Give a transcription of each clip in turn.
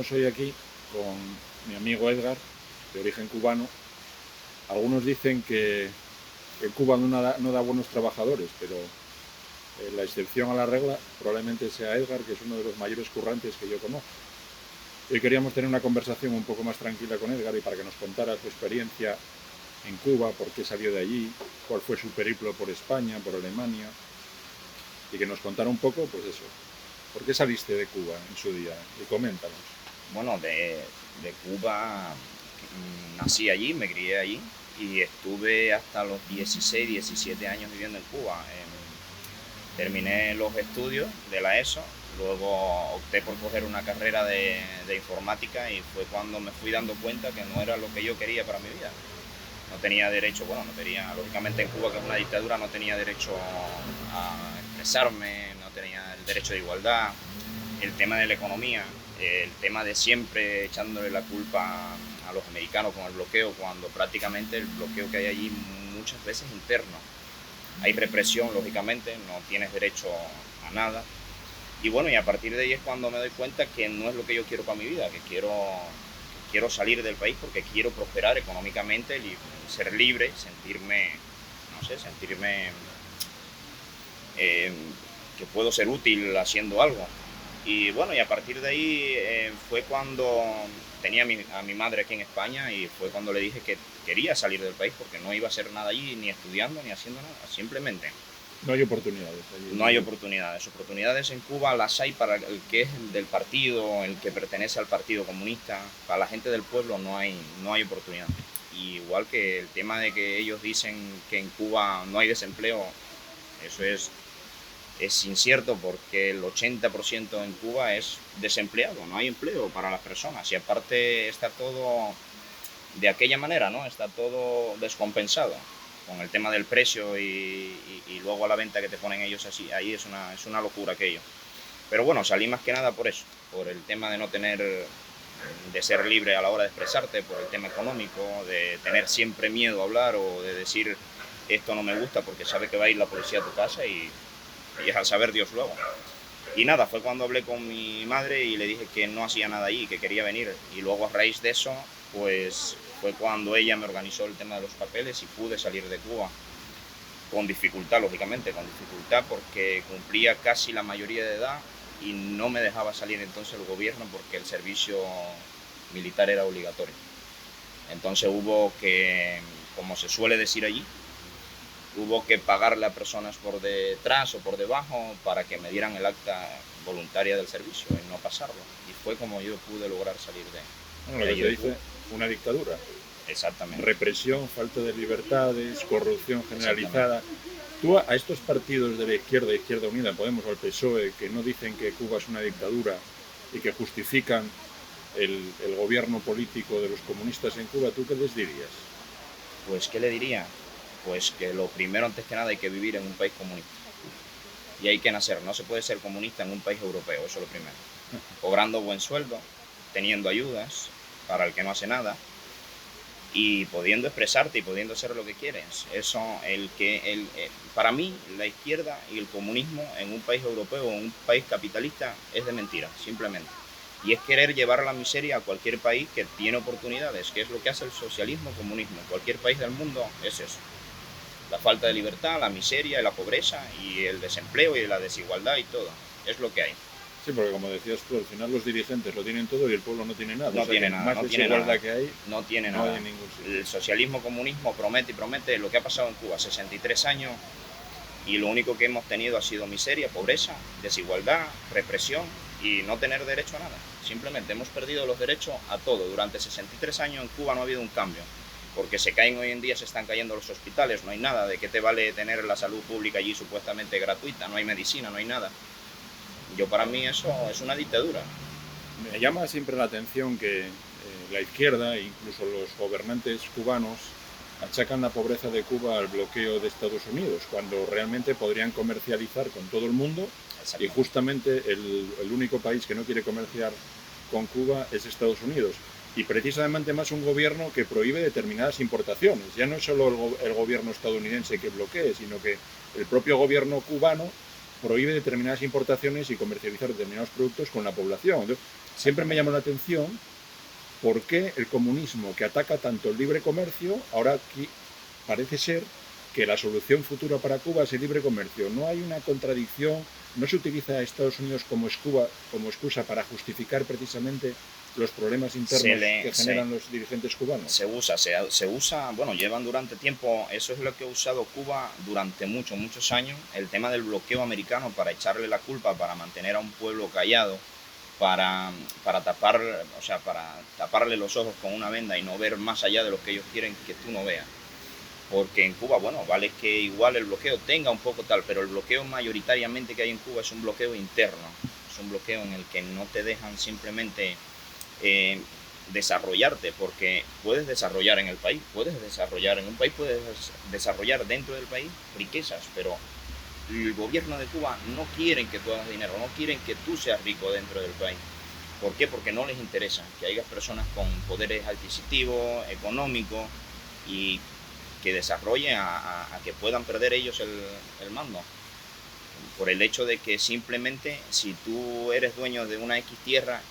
estamos hoy aquí con mi amigo Edgar, de origen cubano. Algunos dicen que Cuba no da buenos trabajadores, pero la excepción a la regla probablemente sea Edgar, que es uno de los mayores currantes que yo conozco. Hoy queríamos tener una conversación un poco más tranquila con Edgar y para que nos contara su experiencia en Cuba, por qué salió de allí, cuál fue su periplo por España, por Alemania, y que nos contara un poco, pues eso, por qué saliste de Cuba en su día, y coméntanos. Bueno, de Cuba nací allí, me crié allí y estuve hasta los 16, 17 años viviendo en Cuba. Terminé los estudios de la ESO, luego opté por coger una carrera de informática y fue cuando me fui dando cuenta que no era lo que yo quería para mi vida. No tenía derecho, lógicamente en Cuba, que es una dictadura, no tenía derecho a expresarme, no tenía el derecho de igualdad, el tema de la economía, el tema de siempre echándole la culpa a los americanos con el bloqueo, cuando prácticamente el bloqueo que hay allí muchas veces es interno. Hay represión, lógicamente, no tienes derecho a nada. Y bueno, y a partir de ahí es cuando me doy cuenta que no es lo que yo quiero para mi vida, que quiero salir del país porque quiero prosperar económicamente, ser libre, sentirme que puedo ser útil haciendo algo. Y bueno, y a partir de ahí fue cuando tenía a mi madre aquí en España y fue cuando le dije que quería salir del país porque no iba a hacer nada allí, ni estudiando, ni haciendo nada, simplemente. No hay oportunidades allí. No hay oportunidades. Oportunidades en Cuba las hay para el que es del partido, el que pertenece al Partido Comunista. Para la gente del pueblo no hay oportunidad. Y igual que el tema de que ellos dicen que en Cuba no hay desempleo, eso es incierto porque el 80% en Cuba es desempleado, no hay empleo para las personas y aparte está todo de aquella manera, ¿no? Está todo descompensado con el tema del precio y luego a la venta que te ponen ellos así, ahí es una locura aquello. Pero bueno, salí más que nada por eso, por el tema de no tener, de ser libre a la hora de expresarte, por el tema económico, de tener siempre miedo a hablar o de decir esto no me gusta porque sabe que va a ir la policía a tu casa y es al saber Dios luego. Y nada, fue cuando hablé con mi madre y le dije que no hacía nada allí, que quería venir. Y luego a raíz de eso, pues fue cuando ella me organizó el tema de los papeles y pude salir de Cuba. Con dificultad, lógicamente, con dificultad porque cumplía casi la mayoría de edad y no me dejaba salir entonces el gobierno porque el servicio militar era obligatorio. Entonces hubo que, como se suele decir allí, hubo que pagarle a personas por detrás o por debajo para que me dieran el acta voluntaria del servicio y no pasarlo. Y fue como yo pude lograr salir Bueno, lo que se dice una dictadura. Exactamente. Represión, falta de libertades, corrupción generalizada. Tú a estos partidos de la Izquierda Unida, Podemos o el PSOE, que no dicen que Cuba es una dictadura y que justifican el gobierno político de los comunistas en Cuba, ¿tú qué les dirías? Pues, ¿qué le diría? Pues que lo primero, antes que nada, hay que vivir en un país comunista. Y hay que nacer. No se puede ser comunista en un país europeo, eso es lo primero. Cobrando buen sueldo, teniendo ayudas para el que no hace nada y pudiendo expresarte y pudiendo hacer lo que quieres. Eso, para mí, la izquierda y el comunismo en un país europeo o en un país capitalista es de mentira, simplemente. Y es querer llevar a la miseria a cualquier país que tiene oportunidades, que es lo que hace el socialismo, comunismo. Cualquier país del mundo es eso. La falta de libertad, la miseria, la pobreza y el desempleo y la desigualdad y todo. Es lo que hay. Sí, porque como decías tú, al final los dirigentes lo tienen todo y el pueblo no tiene nada. No tiene nada. Más desigualdad que hay, no tiene no nada. hay en ningún sitio. El socialismo, comunismo promete y promete lo que ha pasado en Cuba, 63 años, y lo único que hemos tenido ha sido miseria, pobreza, desigualdad, represión y no tener derecho a nada. Simplemente hemos perdido los derechos a todo. Durante 63 años en Cuba no ha habido un cambio. Porque se caen hoy en día, se están cayendo los hospitales, no hay nada. ¿De qué te vale tener la salud pública allí supuestamente gratuita? No hay medicina, no hay nada. Para mí eso es una dictadura. Me llama siempre la atención que la izquierda e incluso los gobernantes cubanos achacan la pobreza de Cuba al bloqueo de Estados Unidos, cuando realmente podrían comercializar con todo el mundo y justamente el único país que no quiere comerciar con Cuba es Estados Unidos. Y precisamente más un gobierno que prohíbe determinadas importaciones. Ya no es solo el gobierno estadounidense que bloquee, sino que el propio gobierno cubano prohíbe determinadas importaciones y comercializar determinados productos con la población. Entonces, siempre me llamó la atención por qué el comunismo, que ataca tanto el libre comercio, ahora aquí parece ser que la solución futura para Cuba es el libre comercio. No hay una contradicción, no se utiliza a Estados Unidos como excusa para justificar precisamente los problemas internos que generan los dirigentes cubanos. Se usa, bueno, llevan durante tiempo, eso es lo que ha usado Cuba durante muchos años, el tema del bloqueo americano para echarle la culpa, para mantener a un pueblo callado, para tapar, o sea, para taparle los ojos con una venda y no ver más allá de lo que ellos quieren que tú no veas. Porque en Cuba, bueno, vale que igual el bloqueo tenga un poco tal, pero el bloqueo mayoritariamente que hay en Cuba es un bloqueo interno, es un bloqueo en el que no te dejan simplemente desarrollarte, porque puedes desarrollar en el país, puedes desarrollar dentro del país riquezas, pero el gobierno de Cuba no quieren que tú hagas dinero, no quieren que tú seas rico dentro del país. ¿Por qué? Porque no les interesa que haya personas con poderes adquisitivos, económicos y que desarrollen a que puedan perder ellos el mando. Por el hecho de que simplemente si tú eres dueño de una X tierra,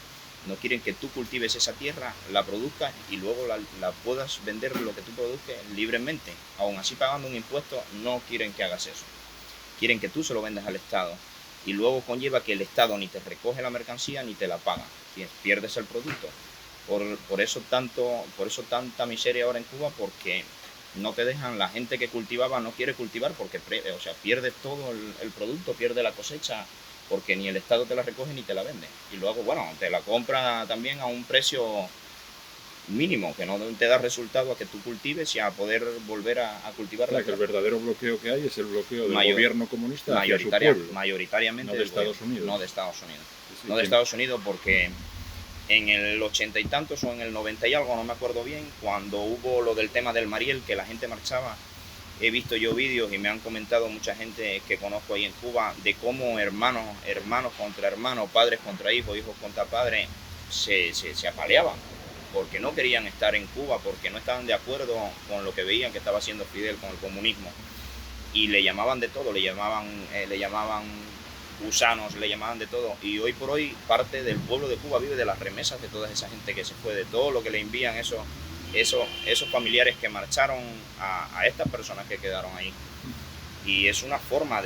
no quieren que tú cultives esa tierra, la produzcas y luego la puedas vender lo que tú produzcas libremente. Aún así pagando un impuesto, no quieren que hagas eso. Quieren que tú se lo vendas al Estado. Y luego conlleva que el Estado ni te recoge la mercancía ni te la paga. Pierdes el producto. Por eso tanta miseria ahora en Cuba, porque no te dejan, la gente que cultivaba no quiere cultivar porque pierdes todo el producto, pierde la cosecha, porque ni el Estado te la recoge ni te la vende. Y luego, bueno, te la compra también a un precio mínimo, que no te da resultado a que tú cultives y a poder volver a cultivar. O sea, que el verdadero bloqueo que hay es el bloqueo del gobierno comunista hacia su pueblo, mayoritariamente no de Estados Unidos. No de Estados Unidos. Sí, no de Estados Unidos, porque en el 80 y tantos o en el 90 y algo, no me acuerdo bien, cuando hubo lo del tema del Mariel, que la gente marchaba, he visto yo vídeos y me han comentado mucha gente que conozco ahí en Cuba de cómo hermanos contra hermanos, padres contra hijos, hijos contra padres, se apaleaban, porque no querían estar en Cuba, porque no estaban de acuerdo con lo que veían que estaba haciendo Fidel con el comunismo. Y le llamaban de todo, le llamaban gusanos, le llamaban de todo. Y hoy por hoy parte del pueblo de Cuba vive de las remesas de toda esa gente que se fue, de todo lo que le envían esos familiares que marcharon a estas personas que quedaron ahí. Y es una forma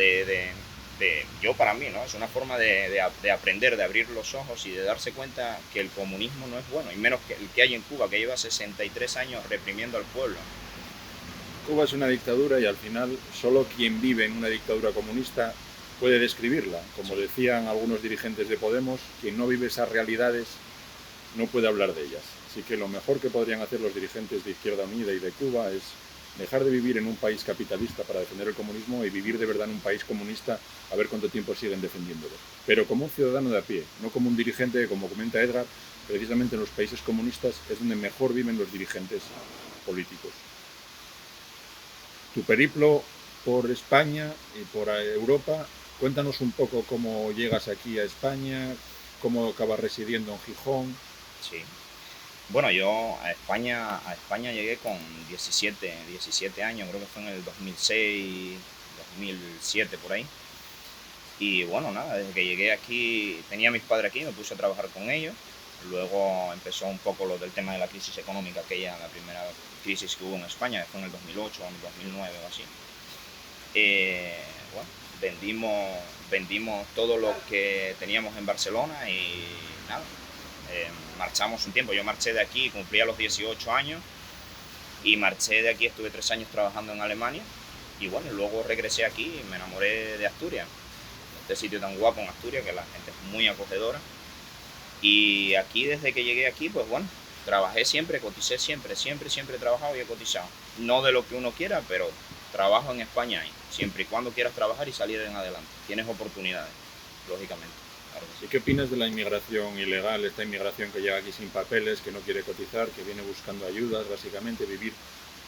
yo para mí, ¿no? Es una forma de aprender, de abrir los ojos y de darse cuenta que el comunismo no es bueno, y menos que el que hay en Cuba, que lleva 63 años reprimiendo al pueblo. Cuba es una dictadura y al final solo quien vive en una dictadura comunista puede describirla. Como decían algunos dirigentes de Podemos, quien no vive esas realidades no puede hablar de ellas. Así que lo mejor que podrían hacer los dirigentes de Izquierda Unida y de Cuba es dejar de vivir en un país capitalista para defender el comunismo y vivir de verdad en un país comunista, a ver cuánto tiempo siguen defendiéndolo. Pero como un ciudadano de a pie, no como un dirigente, como comenta Edgar, precisamente en los países comunistas es donde mejor viven los dirigentes políticos. Tu periplo por España y por Europa, cuéntanos un poco cómo llegas aquí a España, cómo acabas residiendo en Gijón. Sí. Bueno, yo a España llegué con 17 años, creo que fue en el 2006, 2007 por ahí. Y bueno, nada, desde que llegué aquí, tenía a mis padres aquí, me puse a trabajar con ellos. Luego empezó un poco lo del tema de la crisis económica, aquella, la primera crisis que hubo en España, fue en el 2008 o en el 2009 o así. Bueno, vendimos todo lo que teníamos en Barcelona y nada, marchamos un tiempo. Yo marché de aquí, cumplía los 18 años y marché de aquí, estuve 3 años trabajando en Alemania y bueno, luego regresé aquí y me enamoré de Asturias, este sitio tan guapo en Asturias, que la gente es muy acogedora. Y aquí, desde que llegué aquí, pues bueno, trabajé siempre, coticé siempre he trabajado y he cotizado. No de lo que uno quiera, pero trabajo en España ahí, siempre y cuando quieras trabajar y salir en adelante. Tienes oportunidades, lógicamente. Claro que sí. ¿Y qué opinas de la inmigración ilegal, esta inmigración que llega aquí sin papeles, que no quiere cotizar, que viene buscando ayudas, básicamente vivir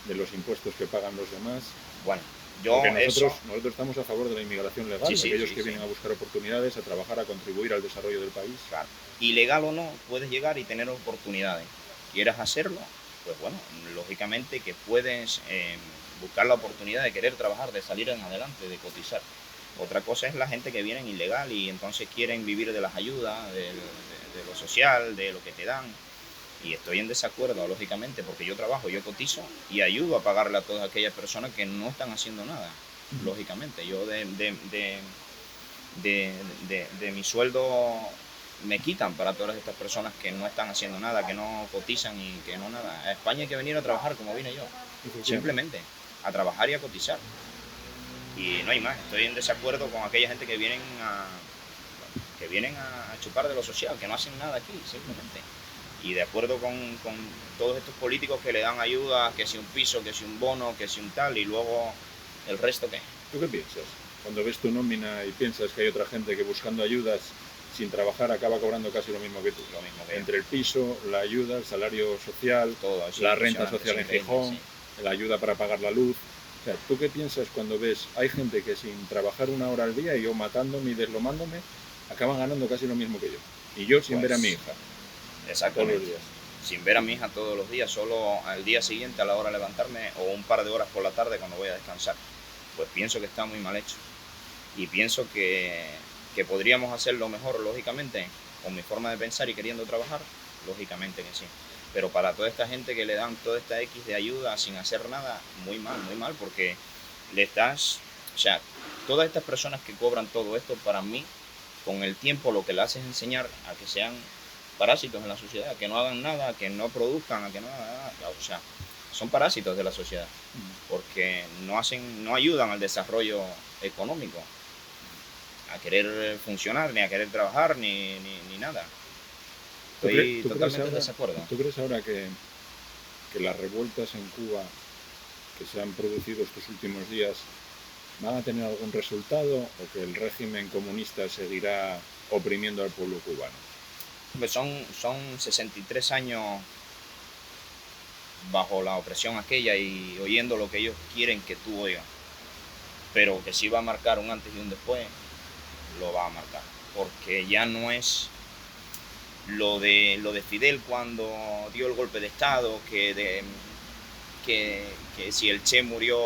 de los impuestos que pagan los demás? Bueno, nosotros estamos a favor de la inmigración legal, aquellos que vienen a buscar oportunidades, a trabajar, a contribuir al desarrollo del país. Claro. Ilegal o no, puedes llegar y tener oportunidades. ¿Quieres hacerlo? Pues bueno, lógicamente que puedes buscar la oportunidad de querer trabajar, de salir en adelante, de cotizar. Otra cosa es la gente que viene ilegal y entonces quieren vivir de las ayudas, de lo social, de lo que te dan. Y estoy en desacuerdo, lógicamente, porque yo trabajo, yo cotizo y ayudo a pagarle a todas aquellas personas que no están haciendo nada, lógicamente. Yo de mi sueldo me quitan para todas estas personas que no están haciendo nada, que no cotizan y que no nada. A España hay que venir a trabajar como vine yo, simplemente, a trabajar y a cotizar. Y no hay más, estoy en desacuerdo con aquella gente que vienen a chupar de lo social, que no hacen nada aquí, simplemente. Y de acuerdo con todos estos políticos que le dan ayuda, que si un piso, que si un bono, que si un tal, y luego el resto, ¿qué? ¿Tú qué piensas? Cuando ves tu nómina y piensas que hay otra gente que buscando ayudas sin trabajar acaba cobrando casi lo mismo que tú. Lo mismo que entre el piso, la ayuda, el salario social, todo, sí, la renta social en Gijón, sí. la ayuda para pagar la luz. O sea, ¿tú qué piensas cuando ves, hay gente que sin trabajar 1 hora al día y yo matándome y deslomándome, acaban ganando casi lo mismo que yo? Y yo sin ver a mi hija. Exactamente. Todos los días. Sin ver a mi hija todos los días, solo al día siguiente a la hora de levantarme o un par de horas por la tarde cuando voy a descansar. Pues pienso que está muy mal hecho. Y pienso que podríamos hacerlo mejor, lógicamente, con mi forma de pensar y queriendo trabajar, lógicamente que sí. Pero para toda esta gente que le dan toda esta X de ayuda sin hacer nada, muy mal, porque le estás... O sea, todas estas personas que cobran todo esto, para mí, con el tiempo lo que le hace es enseñar a que sean parásitos en la sociedad, que no hagan nada, que no produzcan, que no hagan nada. O sea, son parásitos de la sociedad, porque no ayudan al desarrollo económico, a querer funcionar, ni a querer trabajar, ni nada. Estoy totalmente en desacuerdo. ¿Tú crees ahora que las revueltas en Cuba que se han producido estos últimos días van a tener algún resultado o que el régimen comunista seguirá oprimiendo al pueblo cubano? Son 63 años bajo la opresión aquella y oyendo lo que ellos quieren que tú oigas. Pero que sí va a marcar un antes y un después, lo va a marcar. Porque ya no es lo de Fidel cuando dio el golpe de Estado, que si el Che murió,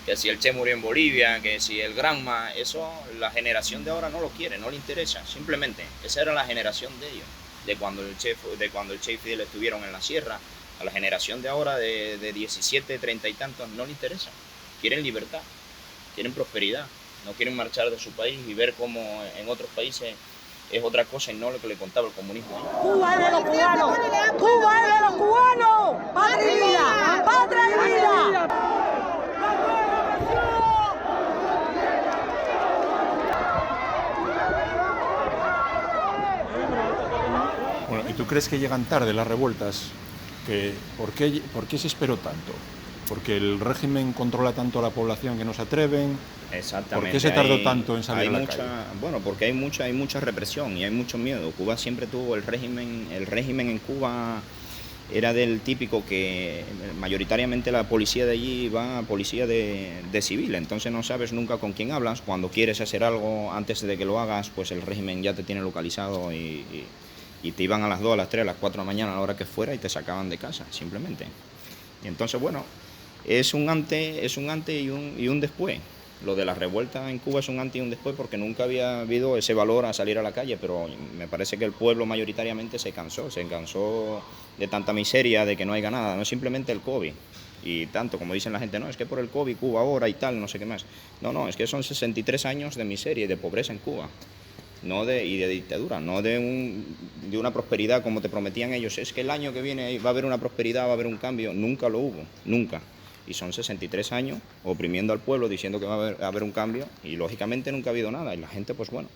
que si el Che murió en Bolivia, que si el Granma, eso la generación de ahora no lo quiere, no le interesa, simplemente. Esa era la generación de ellos, de cuando el Che y Fidel estuvieron en la sierra. A la generación de ahora de 17, 30 y tantos no le interesa. Quieren libertad, quieren prosperidad, no quieren marchar de su país y ver cómo en otros países es otra cosa y no lo que le contaba el comunismo. Cuba es de los cubanos, Cuba es de los cubanos, patria y vida, patria y vida. Bueno, ¿y tú crees que llegan tarde las revueltas? ¿Por qué se esperó tanto? ¿Porque el régimen controla tanto a la población que no se atreven? Exactamente. ¿Por qué se tardó tanto en salir a la calle? Bueno, porque hay mucha represión y hay mucho miedo. Cuba siempre tuvo el régimen en Cuba era del típico que mayoritariamente la policía de allí va a policía de civil, entonces no sabes nunca con quién hablas. Cuando quieres hacer algo, antes de que lo hagas, pues el régimen ya te tiene localizado y te iban a las 2, a las 3, a las 4 de la mañana, a la hora que fuera, y te sacaban de casa, simplemente. Y entonces, bueno, es un antes y un después. Lo de las revueltas en Cuba es un antes y un después porque nunca había habido ese valor a salir a la calle, pero me parece que el pueblo mayoritariamente se cansó de tanta miseria, de que no haya nada, no es simplemente el COVID. Y tanto, como dicen la gente, no, es que por el COVID Cuba ahora y tal, no sé qué más. No, es que son 63 años de miseria y de pobreza en Cuba. Y de dictadura, no de una prosperidad como te prometían ellos. Es que el año que viene va a haber una prosperidad, va a haber un cambio. Nunca lo hubo, nunca. Y son 63 años oprimiendo al pueblo, diciendo que va a haber un cambio, y lógicamente nunca ha habido nada. Y la gente, pues bueno,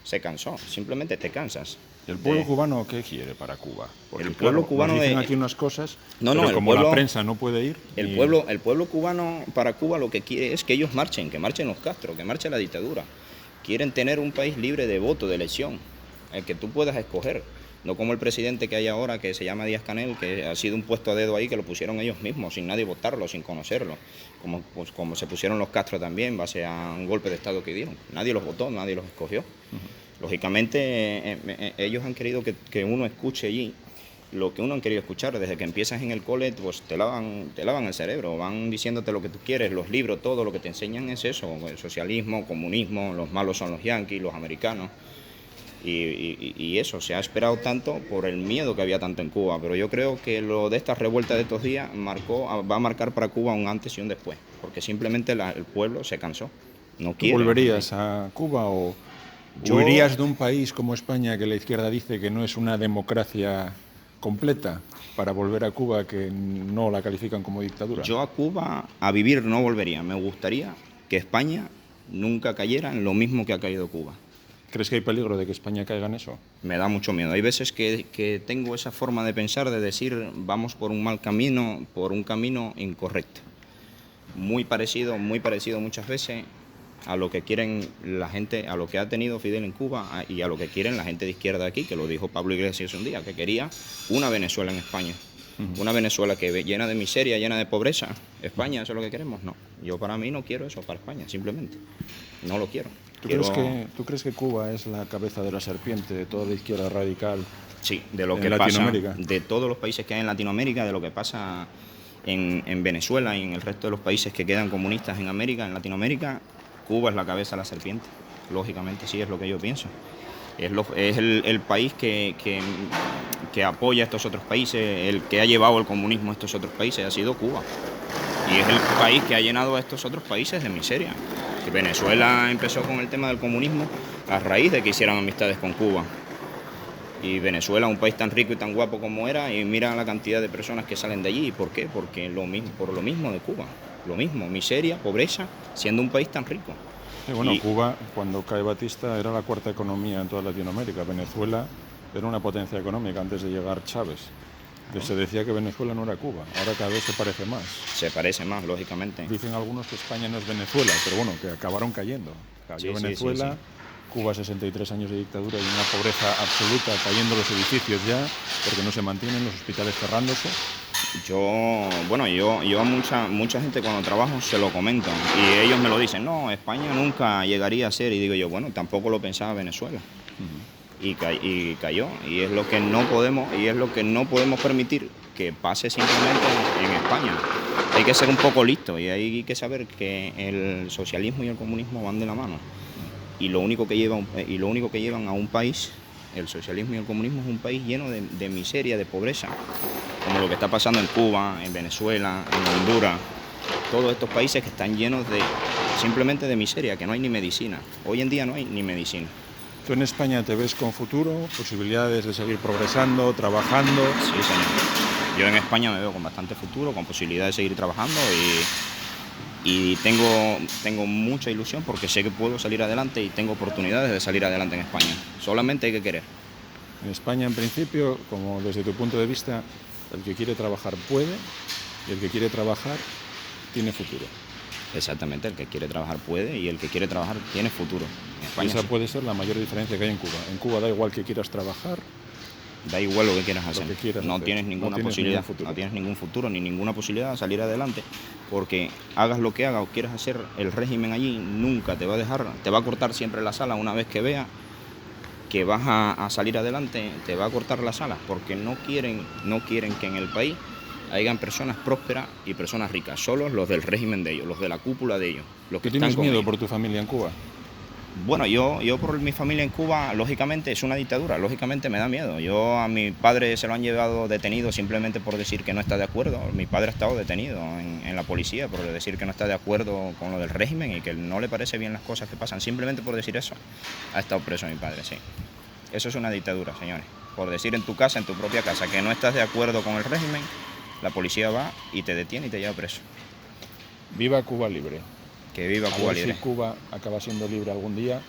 se cansó, simplemente te cansas. ¿El pueblo cubano qué quiere para Cuba? Porque el pueblo cubano nos dicen aquí unas cosas, pero como la prensa no puede ir... El pueblo cubano para Cuba lo que quiere es que ellos marchen, que marchen los Castro, que marche la dictadura. Quieren tener un país libre de voto, de elección, el que tú puedas escoger. No como el presidente que hay ahora, que se llama Díaz-Canel, que ha sido un puesto a dedo ahí, que lo pusieron ellos mismos, sin nadie votarlo, sin conocerlo. Como se pusieron los Castro también, base a un golpe de Estado que dieron. Nadie los votó, nadie los escogió. Lógicamente, ellos han querido que uno escuche allí lo que uno ha querido escuchar. Desde que empiezas en el cole, pues te lavan el cerebro, van diciéndote lo que tú quieres, los libros, todo lo que te enseñan es eso, el socialismo, comunismo, los malos son los yanquis, los americanos. Y eso, se ha esperado tanto por el miedo que había tanto en Cuba, pero yo creo que lo de estas revueltas de estos días va a marcar para Cuba un antes y un después, porque simplemente el pueblo se cansó. No quiere. ¿Tú volverías a Cuba o huirías de un país como España, que la izquierda dice que no es una democracia completa, para volver a Cuba, que no la califican como dictadura? Yo a Cuba a vivir no volvería. Me gustaría que España nunca cayera en lo mismo que ha caído Cuba. ¿Crees que hay peligro de que España caiga en eso? Me da mucho miedo. Hay veces que tengo esa forma de pensar, de decir, vamos por un mal camino, por un camino incorrecto. Muy parecido muchas veces a lo que quieren la gente, a lo que ha tenido Fidel en Cuba y a lo que quieren la gente de izquierda aquí, que lo dijo Pablo Iglesias un día, que quería una Venezuela en España. Una Venezuela que llena de miseria, llena de pobreza. ¿España, eso es lo que queremos? No. Yo para mí no quiero eso para España, simplemente. No lo quiero. ¿Tú crees que Cuba es la cabeza de la serpiente de toda la izquierda radical? Sí, de lo que pasa, de todos los países que hay en Latinoamérica, de lo que pasa en Venezuela y en el resto de los países que quedan comunistas en América, en Latinoamérica, Cuba es la cabeza de la serpiente. Lógicamente sí, es lo que yo pienso. Es el país que apoya a estos otros países, el que ha llevado el comunismo a estos otros países ha sido Cuba. Y es el país que ha llenado a estos otros países de miseria. Que Venezuela empezó con el tema del comunismo a raíz de que hicieran amistades con Cuba. Y Venezuela, un país tan rico y tan guapo como era, y mira la cantidad de personas que salen de allí. ¿Por qué? Porque por lo mismo de Cuba. Lo mismo, miseria, pobreza, siendo un país tan rico. Sí, bueno, Cuba, cuando cae Batista, era la cuarta economía en toda Latinoamérica. Venezuela era una potencia económica antes de llegar Chávez. Se decía que Venezuela no era Cuba, ahora cada vez se parece más. Se parece más, lógicamente. Dicen algunos que España no es Venezuela, pero bueno, que acabaron cayendo. Cayó Venezuela, Cuba 63 años de dictadura y una pobreza absoluta, cayendo los edificios ya, porque no se mantienen, los hospitales cerrándose. Yo a mucha gente cuando trabajo se lo comento y ellos me lo dicen, no, España nunca llegaría a ser, y digo yo, bueno, tampoco lo pensaba Venezuela. Y cayó, y es lo que no podemos permitir que pase simplemente en España. Hay que ser un poco listo y hay que saber que el socialismo y el comunismo van de la mano. Y lo único que llevan a un país, el socialismo y el comunismo, es un país lleno de miseria, de pobreza, como lo que está pasando en Cuba, en Venezuela, en Honduras, todos estos países que están llenos simplemente de miseria, que no hay ni medicina. Hoy en día no hay ni medicina. ¿Tú en España te ves con futuro, posibilidades de seguir progresando, trabajando? Sí, señor. Yo en España me veo con bastante futuro, con posibilidades de seguir trabajando y tengo mucha ilusión porque sé que puedo salir adelante y tengo oportunidades de salir adelante en España. Solamente hay que querer. En España, en principio, como desde tu punto de vista, el que quiere trabajar puede y el que quiere trabajar tiene futuro. Exactamente, el que quiere trabajar puede y el que quiere trabajar tiene futuro. En España, esa puede ser la mayor diferencia que hay en Cuba. En Cuba da igual que quieras trabajar. Da igual lo que quieras hacer. No tienes ninguna posibilidad, no tienes ningún futuro ni ninguna posibilidad de salir adelante, porque hagas lo que hagas o quieras hacer, el régimen allí nunca te va a dejar, te va a cortar siempre las alas una vez que vea que vas a salir adelante, te va a cortar las alas, porque no quieren que en el país hayan personas prósperas y personas ricas, solo los del régimen de ellos, los de la cúpula de ellos. Los que ¿Tienes miedo por tu familia en Cuba? Bueno, yo por mi familia en Cuba, lógicamente es una dictadura, lógicamente me da miedo. Yo a mi padre se lo han llevado detenido simplemente por decir que no está de acuerdo. Mi padre ha estado detenido en la policía por decir que no está de acuerdo con lo del régimen y que no le parece bien las cosas que pasan. Simplemente por decir eso ha estado preso mi padre, sí. Eso es una dictadura, señores. Por decir en tu casa, en tu propia casa, que no estás de acuerdo con el régimen, la policía va y te detiene y te lleva preso. Viva Cuba libre. Que viva Cuba libre. Si Cuba acaba siendo libre algún día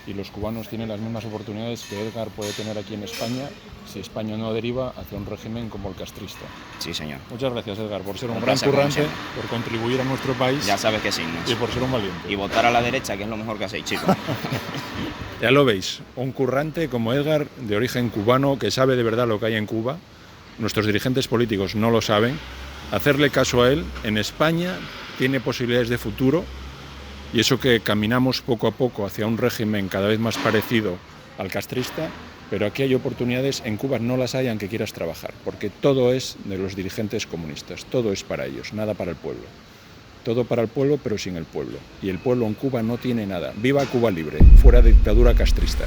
y los cubanos tienen las mismas oportunidades que Edgar puede tener aquí en España, si España no deriva hacia un régimen como el castrista. Sí, señor. Muchas gracias, Edgar, por ser un gran currante, por contribuir a nuestro país. Ya sabes que sí, ¿no? Y por ser un valiente. Y votar a la derecha, que es lo mejor que hacéis, chicos. Ya lo veis, un currante como Edgar, de origen cubano, que sabe de verdad lo que hay en Cuba. Nuestros dirigentes políticos no lo saben. Hacerle caso a él, en España tiene posibilidades de futuro. Y eso que caminamos poco a poco hacia un régimen cada vez más parecido al castrista, Pero aquí hay oportunidades, en Cuba no las hay aunque quieras trabajar, porque todo es de los dirigentes comunistas, todo es para ellos, nada para el pueblo. Todo para el pueblo, pero sin el pueblo. Y el pueblo en Cuba no tiene nada. ¡Viva Cuba libre! Fuera dictadura castrista.